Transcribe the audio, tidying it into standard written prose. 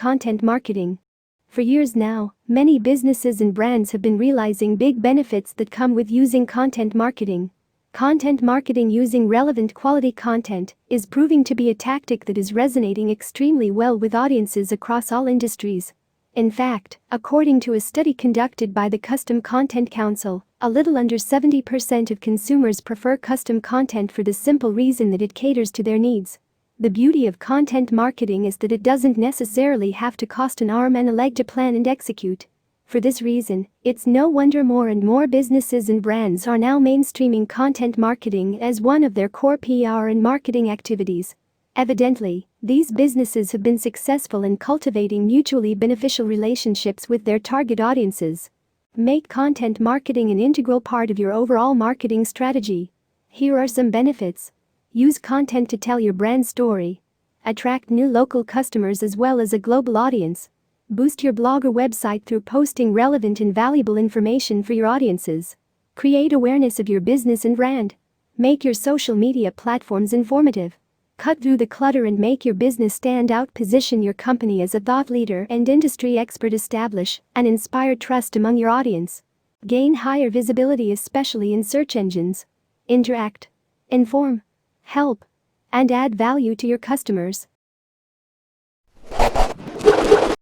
content marketing. For years now, many businesses and brands have been realizing big benefits that come with using content marketing. Content marketing using relevant quality content is proving to be a tactic that is resonating extremely well with audiences across all industries. In fact, according to a study conducted by the Custom Content Council, a little under 70% of consumers prefer custom content for the simple reason that it caters to their needs. The beauty of content marketing is that it doesn't necessarily have to cost an arm and a leg to plan and execute. For this reason, it's no wonder more and more businesses and brands are now mainstreaming content marketing as one of their core PR and marketing activities. Evidently, these businesses have been successful in cultivating mutually beneficial relationships with their target audiences. Make content marketing an integral part of your overall marketing strategy. Here are some benefits. Use content to tell your brand story. Attract new local customers as well as a global audience. Boost your blog or website through posting relevant and valuable information for your audiences. Create awareness of your business and brand. Make your social media platforms informative. Cut through the clutter and make your business stand out. Position your company as a thought leader and industry expert. Establish and inspire trust among your audience. Gain higher visibility, especially in search engines. Interact, inform, help, and add value to your customers.